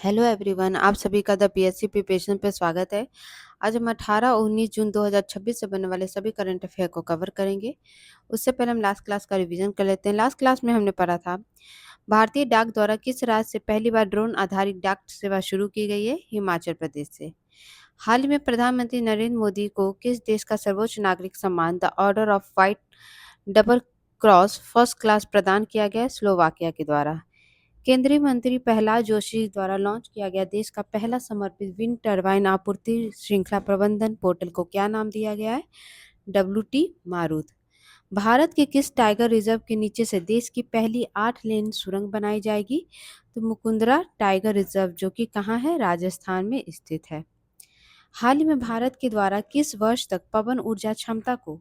Hello everyone, आप सभी का द पीएससी प्रिपरेशन पे स्वागत है। आज हम 18 और 19 जून 2026 से बनने वाले सभी करंट अफेयर को कवर करेंगे। उससे पहले हम लास्ट क्लास का रिवीजन कर लेते हैं। लास्ट क्लास में हमने पढ़ा था भारतीय डाक द्वारा किस राज्य से पहली बार ड्रोन आधारित डाक सेवा शुरू की गई है? हिमाचल प्रदेश से। हाल ही में प्रधानमंत्री नरेंद्र मोदी को किस देश का सर्वोच्च नागरिक सम्मान the order of white double cross first class प्रदान किया गया है? स्लोवाकिया के द्वारा। केंद्रीय मंत्री प्रहलाद जोशी द्वारा लॉन्च किया गया देश का पहला समर्पित विंड टरबाइन आपूर्ति श्रृंखला प्रबंधन पोर्टल को क्या नाम दिया गया है? WT मारुत। भारत के किस टाइगर रिजर्व के नीचे से देश की पहली 8 लेन सुरंग बनाई जाएगी? तो मुकुंदरा टाइगर रिजर्व, जो कि कहाँ है? राजस्थान में स्थित है। हाल ही में भारत के द्वारा किस वर्ष तक पवन ऊर्जा क्षमता को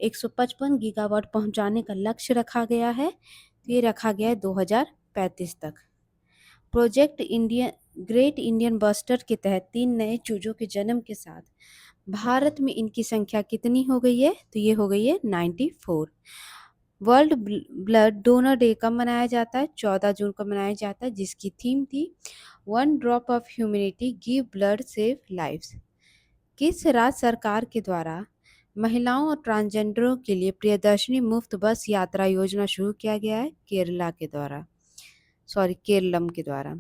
155 गीगावाट पहुंचाने का लक्ष्य रखा गया है? तो ये रखा गया है 2035 तक। Project Indian great Indian bustard के तहत 3 नए चूजों के जन्म के साथ भारत में इनकी संख्या कितनी हो गई है? तो ये हो गई है 94। वर्ल्ड ब्लड डोनर डे कब मनाया जाता है? 14 जून को मनाया जाता है, जिसकी थीम थी one drop of humanity give blood save lives. किस राज्य सरकार के द्वारा महिलाओं और ट्रांसजेंडरों के लिए प्रियदर्शनी मुफ्त बस यात्रा योजना शुरू किया गया है? केरलम के द्वारा।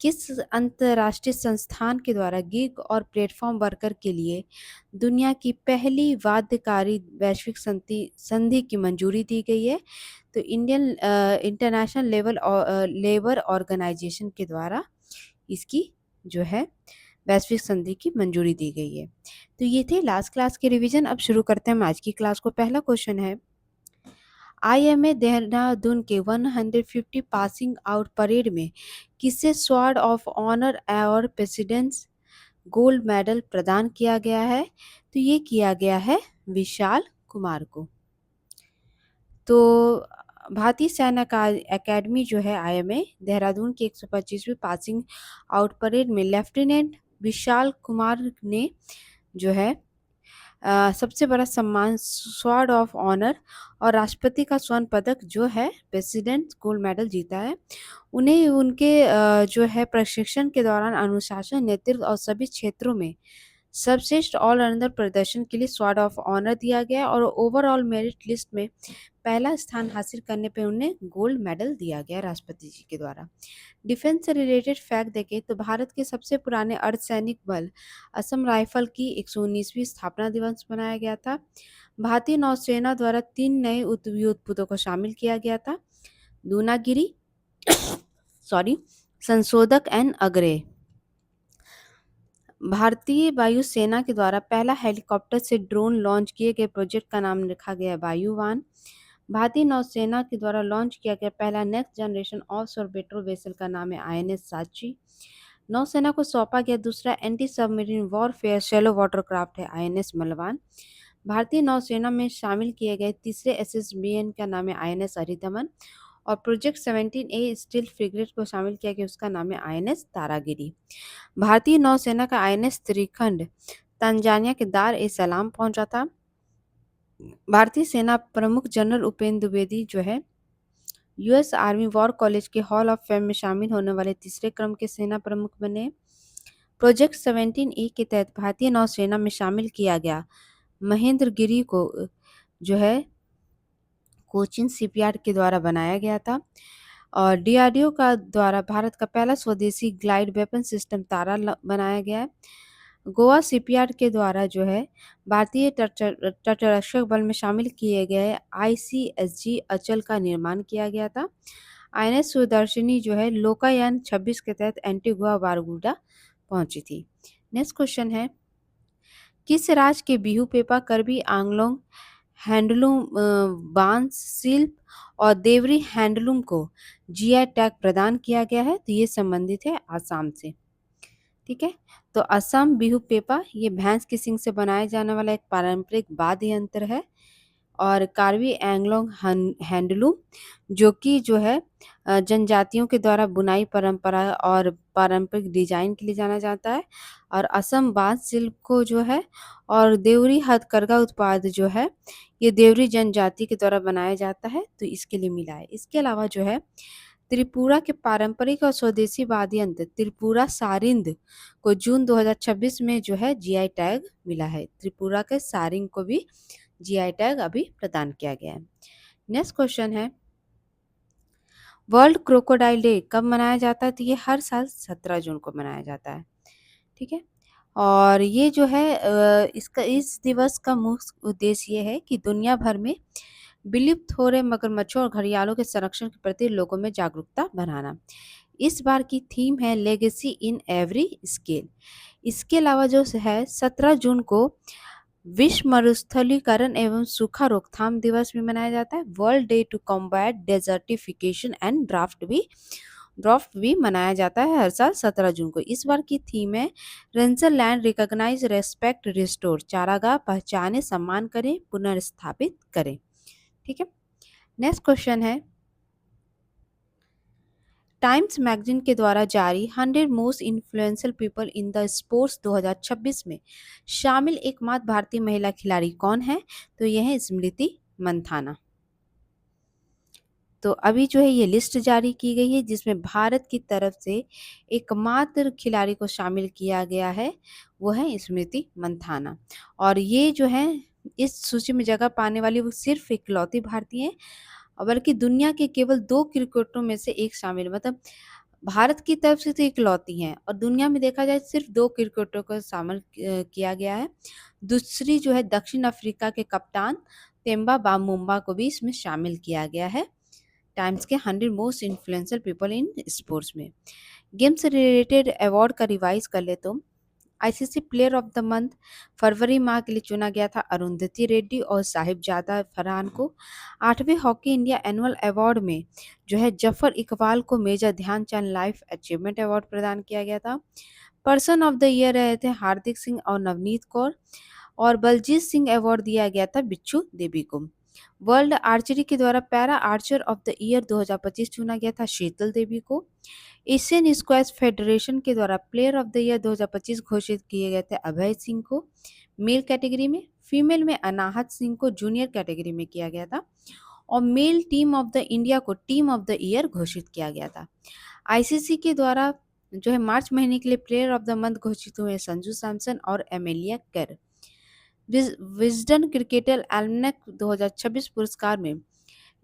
किस अंतर्राष्ट्रीय संस्थान के द्वारा गिग और प्लेटफॉर्म वर्कर के लिए दुनिया की पहली बाध्यकारी वैश्विक संधि की मंजूरी दी गई है? तो इंटरनेशनल लेबर ऑर्गेनाइजेशन के द्वारा इसकी जो है वैश्विक संधि की मंजूरी दी गई है। तो ये थे लास्ट क्लास के रिवीजन। अब शुरू करते हैं हम आज की क्लास को। पहला क्वेश्चन है, IMA देहरादून के 150 पासिंग आउट परेड में किसे स्वॉर्ड ऑफ ऑनर और प्रेसिडेंट्स गोल्ड मेडल प्रदान किया गया है? तो ये किया गया है विशाल कुमार को। तो भारतीय सेना का एकेडमी जो है IMA देहरादून की 125वीं पासिंग आउट परेड में लेफ्टिनेंट विशाल कुमार ने जो है सबसे बड़ा सम्मान स्वॉर्ड ऑफ ऑनर और राष्ट्रपति का स्वर्ण पदक जो है प्रेसिडेंट गोल्ड मेडल जीता है। उन्हें उनके जो है प्रशिक्षण के दौरान अनुशासन, नेतृत्व और सभी क्षेत्रों में सर्वश्रेष्ठ ऑलराउंडर प्रदर्शन के लिए स्वॉर्ड ऑफ ऑनर दिया गया और ओवरऑल मेरिट लिस्ट में पहला स्थान हासिल करने पर उन्हें गोल्ड मेडल दिया गया राष्ट्रपति जी के द्वारा। डिफेंस से रिलेटेड फैक्ट देखें तो भारत के सबसे पुराने अर्धसैनिक बल असम राइफल की 119वीं स्थापना दिवस मनाया गया था। भारतीय नौसेना द्वारा 3 नए युद्धपोतों को शामिल किया गया था, दूनागिरी संशोधक एंड अग्रे। भारतीय वायुसेना के द्वारा पहला हेलीकॉप्टर से ड्रोन लॉन्च किए गए प्रोजेक्ट का नाम रखा गया है वायुवान। भारतीय नौसेना के द्वारा लॉन्च किया गया पहला next generation of orbiter vessel का नाम है INS साची। नौसेना को सौंपा गया दूसरा anti submarine warfare shallow watercraft है INS मलवान। भारतीय नौसेना में शामिल किए गए तीसरे SSBN का नाम है INS अरिदमन और प्रोजेक्ट 17A स्टील फ्रिगेट को शामिल किया गया, उसका नाम है INS तारागिरी। भारतीय नौसेना का INS त्रिखंड तंजानिया के दार ए सलाम पहुंचा था। भारतीय सेना प्रमुख जनरल उपेंद्र द्विवेदी जो है US आर्मी वॉर कॉलेज के हॉल ऑफ फेम में शामिल होने वाले तीसरे क्रम के सेना प्रमुख बने। प्रोजेक्ट 17A के तहत भारतीय नौसेना में शामिल किया गया महेंद्र गिरी को जो है कोचिन शिपयार्ड के द्वारा बनाया गया था और DRDO का द्वारा भारत का पहला स्वदेशी ग्लाइड वेपन सिस्टम तारा बनाया गया है। गोवा शिपयार्ड के द्वारा जो है भारतीय तटरक्षक बल में शामिल किए गए ICSG अचल का निर्माण किया गया था। INS सुदर्शनी जो है लोकायान 26 के तहत एंटीगुआ बारबुडा पहुंची थी। नेक्स्ट क्वेश्चन है, किस राज्य के बिहू पेपा करबी आंगलोंग हैंडलूम बांस शिल्प और देवरी हैंडलूम को GI टैग प्रदान किया गया है? तो ये संबंधित है आसाम से। ठीक है, तो असम बिहू पेपा ये भैंस के सींग से बनाया जाने वाला एक पारंपरिक वाद्य यंत्र है और कार्बी एंगलोंग हैंडलूम जो कि जो है जनजातियों के द्वारा बुनाई परंपरा और पारंपरिक डिजाइन के लिए जाना जाता है और असम बांस शिल्प को जो है और देवरी हथकरघा उत्पाद जो है ये देवरी जनजाति के द्वारा बनाया जाता है, तो इसके लिए मिला है। इसके अलावा जो है त्रिपुरा के पारंपरिक और स्वदेशी वाद्य यंत्र त्रिपुरा सारिंद को जून 2026 में जो है जीआई टैग मिला है। त्रिपुरा के सारिंग को भी जीआई टैग अभी प्रदान किया गया है। नेक्स्ट क्वेश्चन है, वर्ल्ड क्रोकोडाइल डे कब मनाया जाता है? तो ये हर साल 17 जून को मनाया जाता है। ठीक है, और ये जो है इस दिवस का मुख्य उद्देश्य ये है कि दुनिया भर में विलुप्त हो रहे मगरमच्छों और घड़ियालों के संरक्षण के प्रति लोगों में जागरूकता बढ़ाना। इस बार की थीम है लेगेसी इन एवरी स्केल। इसके अलावा जो है 17 जून को विश्व मरुस्थलीकरण एवं सूखा रोकथाम दिवस भी मनाया जाता है। World day to combat desertification and drought भी मनाया जाता है हर साल 17 जून को। इस बार की थीम है rangeland recognise respect restore, चारागाह पहचाने सम्मान करें पुनर्स्थापित करें। ठीक है, नेक्स्ट क्वेश्चन है, टाइम्स मैगजीन के द्वारा जारी 100 most influential people in the sports 2026 में शामिल एकमात्र भारतीय महिला खिलाड़ी कौन है? तो यह है स्मृति मंथाना। तो अभी जो है ये लिस्ट जारी की गई है जिसमें भारत की तरफ से एकमात्र खिलाड़ी को शामिल किया गया है, वो है स्मृति मंथाना। और ये जो है इस सूची में जगह पाने वाली वो सिर्फ इकलौती भारतीय है, और बल्कि दुनिया के केवल 2 क्रिकेटरों में से एक शामिल, मतलब भारत की तरफ से तो इकलौती हैं और दुनिया में देखा जाए सिर्फ 2 क्रिकेटरों को शामिल किया गया है। दूसरी जो है दक्षिण अफ्रीका के कप्तान तेम्बा बामुम्बा को भी इसमें शामिल किया गया है टाइम्स के 100 most influential people in sports में। गेम से रिलेटेड अवार्ड का रिवाइज कर ले तो ICC player of the month फरवरी माह के लिए चुना गया था अरुंधति रेड्डी और साहिबजादा फरहान को। 8वें हॉकी इंडिया एनुअल अवार्ड में जो है जफर इकबाल को major Dhyan Chand life achievement award प्रदान किया गया था। पर्सन ऑफ द ईयर रहे थे हार्दिक सिंह और नवनीत कौर, और बलजीत सिंह अवार्ड दिया गया था बिच्छू देवी को। वर्ल्ड आर्चरी के द्वारा para Archer of the year 2025 चुना गया था शीतल देवी को। एशियन स्क्वैश फेडरेशन के द्वारा प्लेयर ऑफ द ईयर 2025 घोषित किए गए थे अभय सिंह को मेल कैटेगरी में। फीमेल में अनाहत सिंह को जूनियर कैटेगरी में किया गया था, और male team of the India को टीम ऑफ द ईयर घोषित किया गया था। आईसीसी के द्वारा जो है मार्च महीने के लिए प्लेयर ऑफ द मंथ घोषित हुए संजू सैमसन और एमेलिया कर। विजडन क्रिकेटर एल्मनेक 2026 पुरस्कार में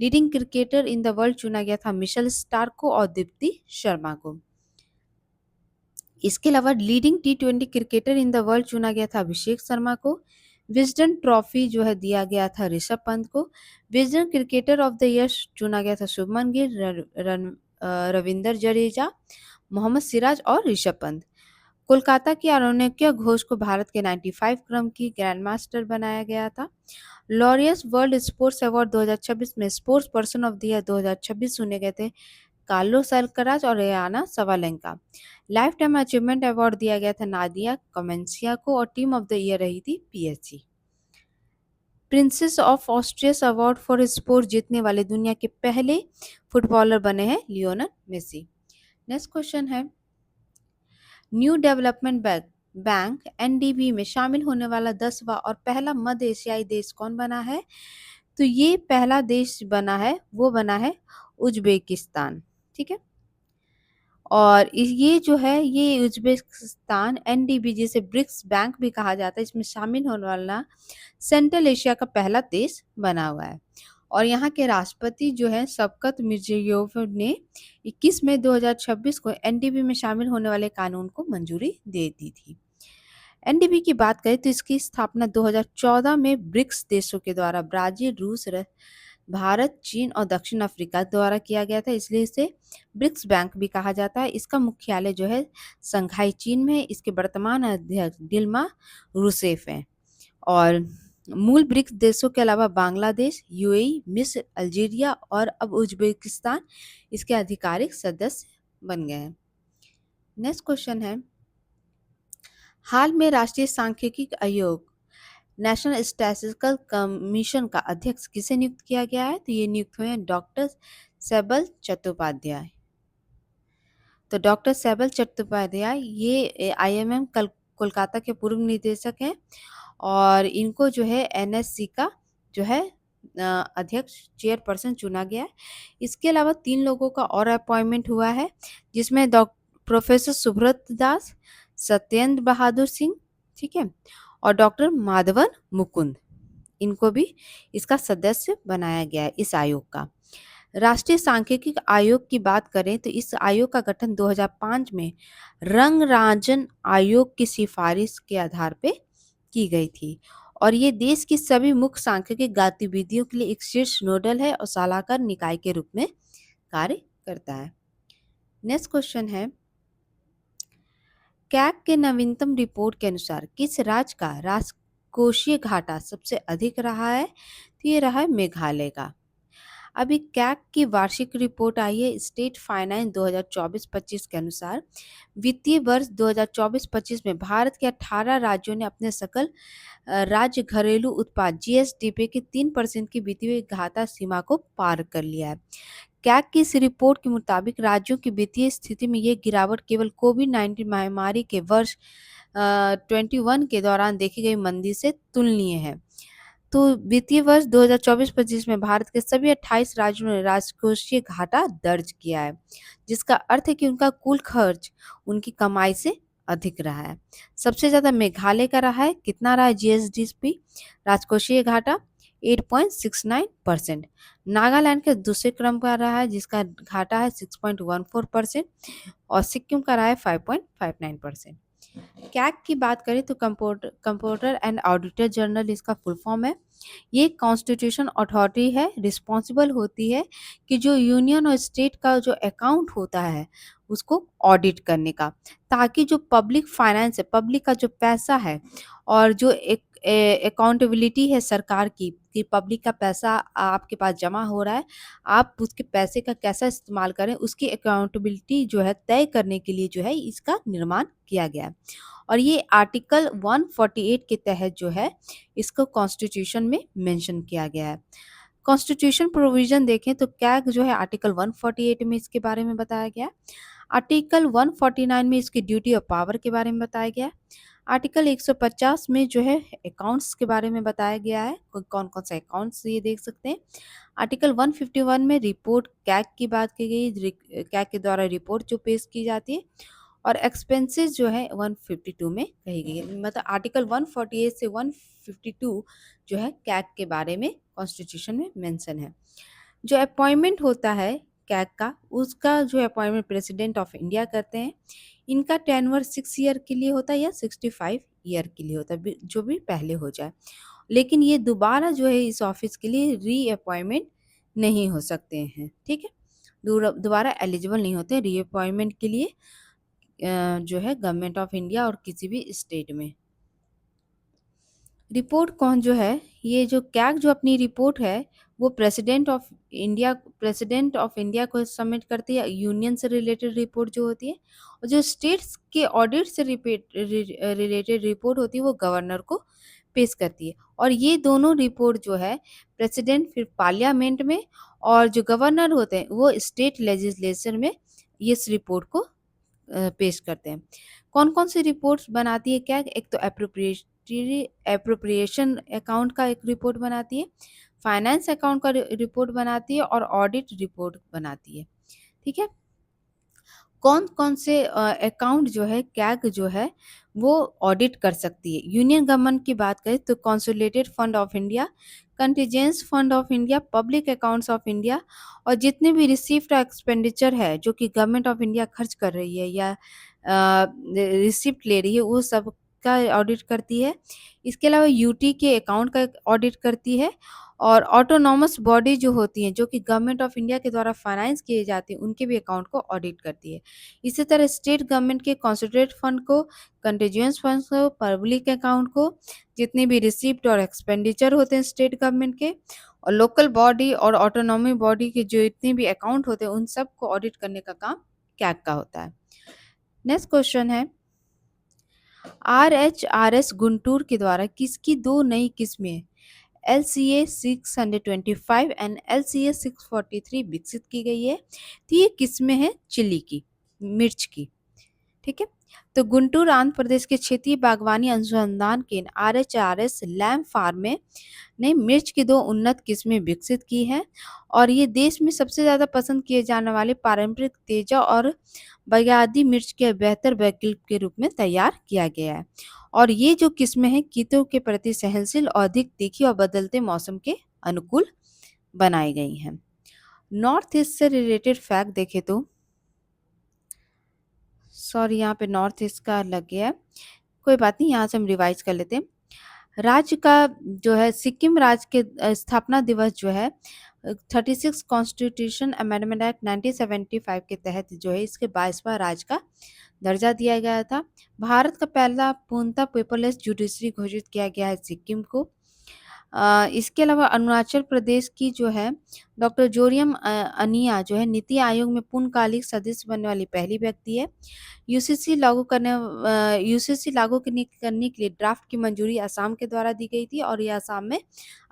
leading cricketer in the world चुना गया था मिशेल स्टार्क को और दीप्ति शर्मा को। इसके अलावा leading T20 cricketer in the world चुना गया था अभिषेक शर्मा को। विजडन ट्रॉफी जो है दिया गया था ऋषभ पंत को। Wisden cricketer of the year चुना गया था शुभमन गिल, रविंदर जडेजा, मोहम्मद सिराज और ऋषभ पंत। कोलकाता की आरोन्यका घोष को भारत के 95 क्रम की ग्रैंड मास्टर बनाया गया था। लॉरियस वर्ल्ड स्पोर्ट्स अवार्ड 2026 में sports person of the year 2026 चुने गए थे कार्लोस अल्कराज और Aryna Sabalenka. Lifetime achievement award दिया गया था नादिया कमेंसिया को, और टीम ऑफ द ईयर रही थी PSG. Princess of Asturias award for sports जीतने वाले दुनिया के पहले फुटबॉलर बने हैं लियोनेल मेसी। नेक्स्ट क्वेश्चन है, न्यू डेवलपमेंट बैंक एनडीबी में शामिल होने वाला 10वां और पहला मध्य एशियाई देश कौन बना है? तो ये पहला देश बना है, वो बना है उज्बेकिस्तान। ठीक है, और ये जो है ये उज्बेकिस्तान एनडीबी जिसे ब्रिक्स बैंक भी कहा जाता है, इसमें शामिल होने वाला सेंट्रल एशिया का पहला देश बना हुआ है। और यहाँ के राष्ट्रपति जो है शवकत मिर्जियोयेव ने 21 मई 2026 को एनडीबी में शामिल होने वाले कानून को मंजूरी दे दी थी। एनडीबी की बात करें तो इसकी स्थापना 2014 में ब्रिक्स देशों के द्वारा ब्राजील, रूस, भारत, चीन और दक्षिण अफ्रीका द्वारा किया गया था, इसलिए इसे ब्रिक्स बैंक भी कहा जाता है। इसका मुख्यालय जो है संघाई चीन में है। इसके वर्तमान अध्यक्ष दिल्मा रूसेफ हैं। और मूल ब्रिक्स देशों के अलावा बांग्लादेश, यूएई, मिस्र, अल्जीरिया और अब उज्बेकिस्तान इसके आधिकारिक सदस्य बन गए हैं। नेक्स्ट क्वेश्चन है, हाल में राष्ट्रीय सांख्यिकी आयोग नेशनल स्टैटिस्टिकल कमीशन का अध्यक्ष किसे नियुक्त किया गया है? तो ये नियुक्त हुए हैं डॉक्टर सैबल चट्टोपाध्याय। तो डॉक्टर सैबल चट्टोपाध्याय ये आईएमएम कोलकाता के पूर्व निदेशक हैं, और इनको जो है एनएससी का जो है अध्यक्ष चेयरपर्सन चुना गया है। इसके अलावा 3 लोगों का और अपॉइंटमेंट हुआ है, जिसमें प्रोफेसर सुब्रत दास, सत्येंद्र बहादुर सिंह, ठीक है, और डॉक्टर माधवन मुकुंद, इनको भी इसका सदस्य बनाया गया है इस आयोग का। राष्ट्रीय सांख्यिकी आयोग की बात करें तो इस आयोग का गठन 2005 में रंगराजन आयोग की सिफारिश के आधार पे की गई थी, और ये देश की सभी मुख्य सांख्यिकी गतिविधियों के लिए एक शीर्ष नोडल है और सलाहकार निकाय के रूप में कार्य करता है। नेक्स्ट क्वेश्चन है, कैग के नवीनतम रिपोर्ट के अनुसार किस राज्य का राजकोषीय घाटा सबसे अधिक रहा है? तो ये रहा है मेघालय का। अभी कैग की वार्षिक रिपोर्ट आई है स्टेट फाइनेंस 2024-25 के अनुसार वित्तीय वर्ष 2024-25 में भारत के 18 राज्यों ने अपने सकल राज्य घरेलू उत्पाद जीएसडीपी के 3% की वित्तीय घाटा सीमा को पार कर लिया है। कैग की इस रिपोर्ट के मुताबिक राज्यों की वित्तीय स्थिति में ये गिरावट केवल कोविड-19 महामारी के वर्ष 21 के दौरान देखी गई मंदी से तुलनीय है। तो वित्तीय वर्ष 2024-25 में भारत के सभी 28 राज्यों ने राजकोषीय घाटा दर्ज किया है, जिसका अर्थ है कि उनका कुल खर्च उनकी कमाई से अधिक रहा है। सबसे ज्यादा मेघालय का रहा है, कितना रहा है जीएसडीपी राजकोषीय घाटा 8.69%। नागालैंड के दूसरे क्रम पर रहा है जिसका घाटा है 6.14%, और सिक्किम का रहा है 5.59%। कैग की बात करें तो कंप्यूटर एंड ऑडिटर जनरल इसका फुल फॉर्म है। ये कॉन्स्टिट्यूशन अथॉरिटी है, रिस्पॉन्सिबल होती है कि जो यूनियन और स्टेट का जो अकाउंट होता है उसको ऑडिट करने का, ताकि जो पब्लिक फाइनेंस है, पब्लिक का जो पैसा है और जो एक अकाउंटेबिलिटी है सरकार की कि पब्लिक का पैसा आपके पास जमा हो रहा है, आप उसके पैसे का कैसा इस्तेमाल करें, उसकी अकाउंटेबिलिटी जो है तय करने के लिए जो है इसका निर्माण किया गया है। और ये आर्टिकल 148 के तहत जो है इसको कॉन्स्टिट्यूशन में मेंशन किया गया है। कॉन्स्टिट्यूशन प्रोविजन देखें तो कैग जो है आर्टिकल 148 में इसके बारे में बताया गया है। आर्टिकल 149 में इसकी ड्यूटी और पावर के बारे में बताया गया है। आर्टिकल 150 में जो है अकाउंट्स के बारे में बताया गया है, कौन कौन से अकाउंट्स ये देख सकते हैं। आर्टिकल 151 में रिपोर्ट कैग की बात की गई, कैग के द्वारा रिपोर्ट जो पेश की जाती है, और एक्सपेंसेस जो है 152 में कही गई है। मतलब आर्टिकल 148 से 152 जो है कैग के बारे में कॉन्स्टिट्यूशन में मेंशन है। जो अपॉइंटमेंट होता है कैग का, उसका जो अपॉइंटमेंट प्रेसिडेंट ऑफ इंडिया करते हैं। इनका टेन्योर 6 ईयर के लिए होता है या 65 ईयर के लिए होता है, जो भी पहले हो जाए। लेकिन ये दोबारा जो है इस ऑफिस के लिए री अपॉइंटमेंट नहीं हो सकते हैं, ठीक है, दोबारा एलिजिबल नहीं होते री अपॉइंटमेंट के लिए जो है गवर्नमेंट ऑफ इंडिया और किसी भी स्टेट में। रिपोर्ट कौन जो है, ये जो कैग जो अपनी रिपोर्ट है वो प्रेसिडेंट ऑफ इंडिया को सबमिट करती है, यूनियन से रिलेटेड रिपोर्ट जो होती है, और जो स्टेट्स के ऑडिट से रिलेटेड रिपोर्ट होती है वो गवर्नर को पेश करती है। और ये दोनों रिपोर्ट जो है प्रेसिडेंट फिर पार्लियामेंट में, और जो गवर्नर होते हैं वो स्टेट लेजिस्लेचर में इस रिपोर्ट को पेश करते हैं। कौन कौन सी रिपोर्ट्स बनाती है क्या, एक तो एप्रोप्रिएशन अकाउंट का एक रिपोर्ट बनाती है, फाइनेंस अकाउंट का रिपोर्ट बनाती है, और ऑडिट रिपोर्ट बनाती है, ठीक है। कौन कौन से अकाउंट जो है कैग जो है वो ऑडिट कर सकती है। यूनियन गवर्नमेंट की बात करें तो consolidated fund of India, contingency fund of India, public accounts of India, और जितने भी रिसीव्ड एक्सपेंडिचर है जो कि गवर्नमेंट ऑफ इंडिया खर्च कर रही है या रिसिप्ट ले रही है, वो सब का ऑडिट करती है। इसके अलावा यूटी के अकाउंट का ऑडिट करती है, और ऑटोनॉमस बॉडी जो होती हैं जो कि गवर्नमेंट ऑफ इंडिया के द्वारा फाइनेंस किए जाते हैं उनके भी अकाउंट को ऑडिट करती है। इसी तरह स्टेट गवर्नमेंट के कॉन्सोलिडेटेड फंड को, कंटीजेंस फंड को, पब्लिक अकाउंट को, जितने भी रिसिप्ट और एक्सपेंडिचर होते हैं स्टेट गवर्नमेंट के, और लोकल बॉडी और ऑटोनॉमी बॉडी के जो इतने भी अकाउंट होते हैं उन सब को ऑडिट करने का काम कैग का होता है। नेक्स्ट क्वेश्चन है, RHRS गुंटूर के द्वारा किसकी दो नई किस्में LCA 625 एंड LCA 643 विकसित की गई है। तो ये किस्में हैं चिली की, मिर्च की, ठीक है। तो गुंटूर आंध्र प्रदेश के क्षेत्रीय बागवानी अनुसंधान केंद्र RHRS लैम्प फार्म में ने मिर्च की 2 उन्नत किस्में विकसित की हैं और ये देश में सबसे ज़्यादा पसंद किए जाने वाले पारंपरिक तेजा और बयादी मिर्च के बेहतर वैकल्पिक के रूप में तैयार किया गया है। और ये जो किस्में हैं कीटों के प्रति सहनशील और अधिक तीखी और बदलते मौसम के अनुकूल बनाई गई हैं। नॉर्थ ईस्ट से रिलेटेड फैक्ट देखें तो सॉरी यहाँ पे नॉर्थ ईस्ट का लग गया है, कोई बात नहीं, यहाँ से हम रिवाइज कर लेते हैं। राज्य का जो है सिक्किम राज्य के स्थापना दिवस जो है 36 कॉन्स्टिट्यूशन अमेंडमेंट एक्ट 1975 के तहत जो है इसके 22वां राज्य का दर्जा दिया गया था। भारत का पहला पूर्णतः पेपरलेस जुडिशरी घोषित किया गया है सिक्किम को। इसके अलावा अरुणाचल प्रदेश की जो है डॉक्टर जोरियम अनिया जो है नीति आयोग में पूर्णकालिक सदस्य बनने वाली पहली व्यक्ति है। यूसीसी लागू करने के लिए ड्राफ्ट की मंजूरी असम के द्वारा दी गई थी और ये असम में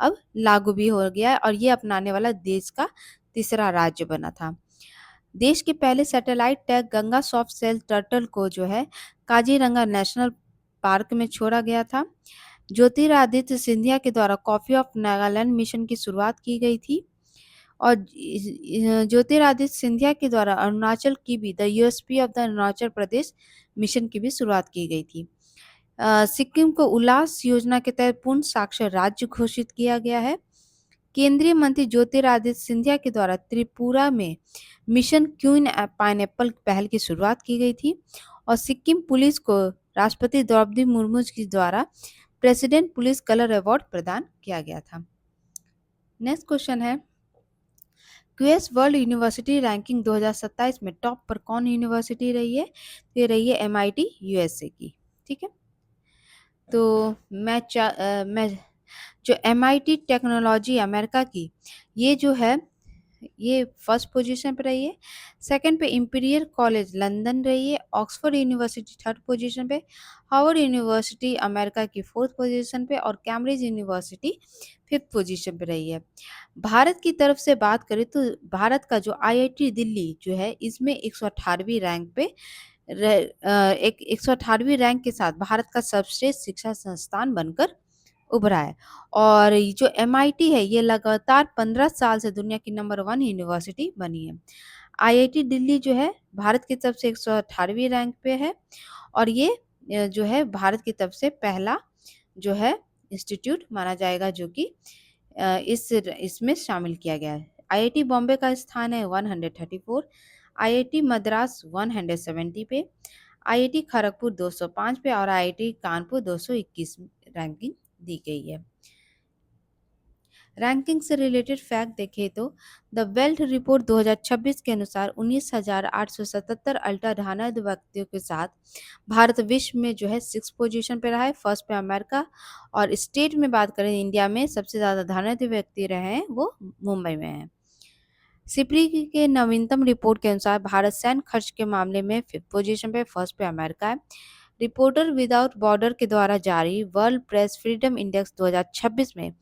अब लागू भी हो गया है और ये अपनाने वाला देश का तीसरा राज्य बना था। देश के पहले satellite tag Ganga soft shell turtle को जो है काजीरंगा नेशनल पार्क में छोड़ा गया था। ज्योतिरादित्य सिंधिया के द्वारा कॉफी ऑफ नागालैंड मिशन की शुरुआत की गई थी और ज्योतिरादित्य सिंधिया के द्वारा अरुणाचल की भी the USP of the Arunachal Pradesh mission की भी शुरुआत की गई थी। सिक्किम को उल्लास योजना के तहत पूर्ण साक्षर राज्य घोषित किया गया है। केंद्रीय मंत्री ज्योतिरादित्य सिंधिया के द्वारा त्रिपुरा में मिशन क्वीन पाइनएप्पल पहल की शुरुआत की गई थी और सिक्किम पुलिस को राष्ट्रपति द्रौपदी मुर्मू के द्वारा प्रेसिडेंट पुलिस कलर अवार्ड प्रदान किया गया था। नेक्स्ट क्वेश्चन है क्यूएस वर्ल्ड यूनिवर्सिटी रैंकिंग 2027 में टॉप पर कौन यूनिवर्सिटी रही है? तो ये रही है MIT USA की। ठीक है, तो मैं जो MIT टेक्नोलॉजी अमेरिका की ये जो है ये फर्स्ट पोजीशन पे रही है। सेकंड पे इंपीरियल कॉलेज लंदन रही है। ऑक्सफोर्ड यूनिवर्सिटी थर्ड पोजीशन पे, हार्वर्ड यूनिवर्सिटी अमेरिका की फोर्थ पोजीशन पे और कैम्ब्रिज यूनिवर्सिटी फिफ्थ पोजीशन पे रही है। भारत की तरफ से बात करें तो भारत का जो IIT दिल्ली जो है इसमें 118वीं रैंक पे 118वीं रैंक के साथ भारत का सर्वश्रेष्ठ शिक्षा संस्थान बनकर उभरा है और जो MIT है ये लगातार 15 साल से दुनिया की नंबर 1 यूनिवर्सिटी बनी है। IIT दिल्ली जो है भारत की तरफ से 118वीं रैंक पे है और ये जो है भारत की तरफ से पहला जो है इंस्टीट्यूट माना जाएगा जो कि इसमें शामिल किया गया है। IIT बॉम्बे का स्थान है 134, IIT मद्रास 170 पे, IIT खड़गपुर 205 पे और IIT कानपुर 221 रैंकिंग दी गई है। रैंकिंग से रिलेटेड फैक्ट देखें तो द वेल्थ रिपोर्ट 2026 के अनुसार 19,877 अल्ट्रा धनाढ्य व्यक्तियों के साथ भारत विश्व में जो है 6 पोजीशन पे रहा है। फर्स्ट पे अमेरिका और स्टेट में बात करें इंडिया में सबसे ज़्यादा धनाढ्य व्यक्ति रहे हैं वो मुंबई में हैं। सिप्री के नवीनतम रिपोर्ट के अनुसार भारत सैन्य खर्च के मामले में फिफ्थ पोजीशन पे, फर्स्ट पे अमेरिका है। रिपोर्टर विदाउट बॉर्डर के द्वारा जारी वर्ल्ड प्रेस फ्रीडम इंडेक्स 2026 में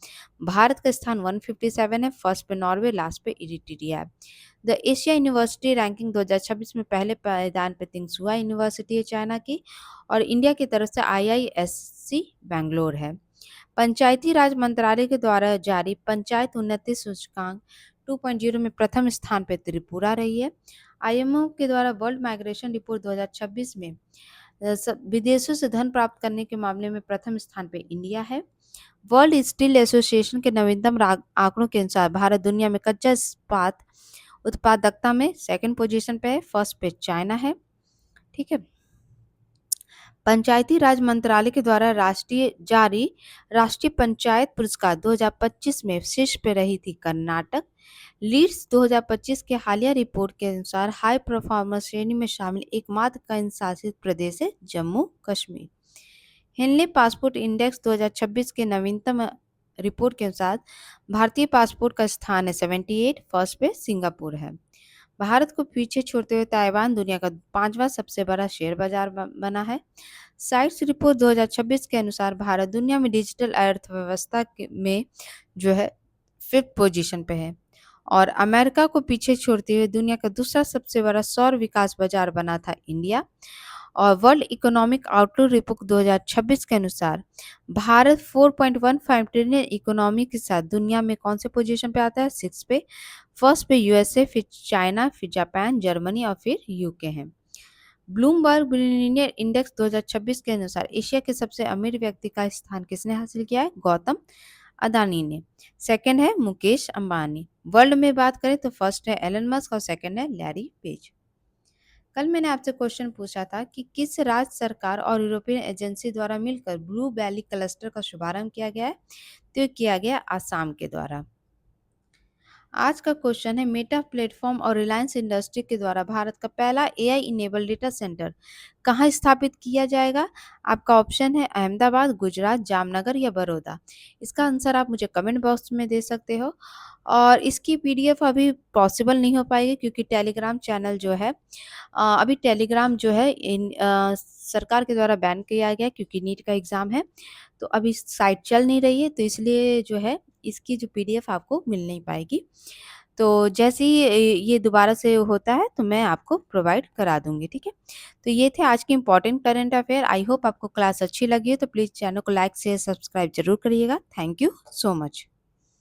भारत का स्थान 157 है। फर्स्ट पे नॉर्वे, लास्ट पे इरिट्रिया है। द एशिया यूनिवर्सिटी रैंकिंग 2026 में पहले पायदान पे तिंगसुआ यूनिवर्सिटी है चाइना की और इंडिया की तरफ से IISc बेंगलोर है। पंचायती राज मंत्रालय के द्वारा जारी पंचायत उन्नति सूचकांक 2.0 में प्रथम स्थान पर त्रिपुरा रही है। IMO के द्वारा वर्ल्ड माइग्रेशन रिपोर्ट 2026 में विदेशों से धन प्राप्त करने के मामले में प्रथम स्थान पे इंडिया है। वर्ल्ड स्टील एसोसिएशन के नवीनतम आंकड़ों के अनुसार भारत दुनिया में कच्चा इस्पात उत्पादकता में सेकंड पोजीशन पे है, फर्स्ट पे चाइना है। ठीक है, पंचायती राज मंत्रालय के द्वारा राष्ट्रीय पंचायत पुरस्कार 2025 में शीर्ष पे रही थी कर्नाटक। लीड्स 2025 के हालिया रिपोर्ट के अनुसार हाई परफॉर्मेंस श्रेणी में शामिल एकमात्र केंद्र शासित प्रदेश है Jammu Kashmir. Henley passport index 2026 के नवीनतम रिपोर्ट के अनुसार भारतीय पासपोर्ट का स्थान है 78, फर्स्ट पे सिंगापुर है। भारत को पीछे छोड़ते हुए ताइवान दुनिया का 5वां सबसे बड़ा शेयर बाजार बना है। साइट्स रिपोर्ट 2026 के अनुसार भारत दुनिया में डिजिटल अर्थव्यवस्था में जो है फिफ्थ पोजीशन पे है और अमेरिका को पीछे छोड़ते हुए दुनिया का दूसरा सबसे बड़ा सौर विकास बाजार बना था इंडिया और वर्ल्ड इकोनॉमिक आउटलुक रिपोर्ट 2026 के अनुसार भारत 4.15 ट्रिलियन इकोनॉमी के साथ दुनिया में कौन से पोजीशन पे आता है? 6 पे। फर्स्ट पे यूएसए, फिर चाइना, फिर जापान, जर्मनी और फिर यूके है। ब्लूमबर्ग बिलियनियर इंडेक्स 2026 के अनुसार एशिया के सबसे अमीर व्यक्ति का स्थान किसने हासिल किया है? गौतम अदानी ने। सेकंड है मुकेश अंबानी। वर्ल्ड में बात करें तो फर्स्ट है एलन मस्क और सेकंड है लैरी पेज। कल मैंने आपसे क्वेश्चन पूछा था कि किस राज्य सरकार और यूरोपियन एजेंसी द्वारा मिलकर ब्लू वैली क्लस्टर का शुभारंभ किया गया है? तो ये किया गया आसाम के द्वारा। आज का क्वेश्चन है मेटा प्लेटफॉर्म और रिलायंस इंडस्ट्री के द्वारा भारत का पहला एआई इनेबल डेटा सेंटर कहाँ स्थापित किया जाएगा? आपका ऑप्शन है अहमदाबाद, गुजरात, जामनगर या बड़ौदा। इसका आंसर आप मुझे कमेंट बॉक्स में दे सकते हो। और इसकी पीडीएफ अभी पॉसिबल नहीं हो पाएगी क्योंकि टेलीग्राम चैनल जो है अभी टेलीग्राम जो है सरकार के द्वारा बैन किया गया क्योंकि नीट का एग्ज़ाम है। तो अभी साइट चल नहीं रही है, तो इसलिए जो है इसकी जो पीडीएफ आपको मिल नहीं पाएगी। तो जैसे ही ये दोबारा से होता है तो मैं आपको प्रोवाइड करा दूँगी, ठीक है? तो ये थे आज के important current affair. I hope आपको क्लास अच्छी लगी हो तो प्लीज़ चैनल को लाइक, शेयर, सब्सक्राइब ज़रूर करिएगा। Thank you so much.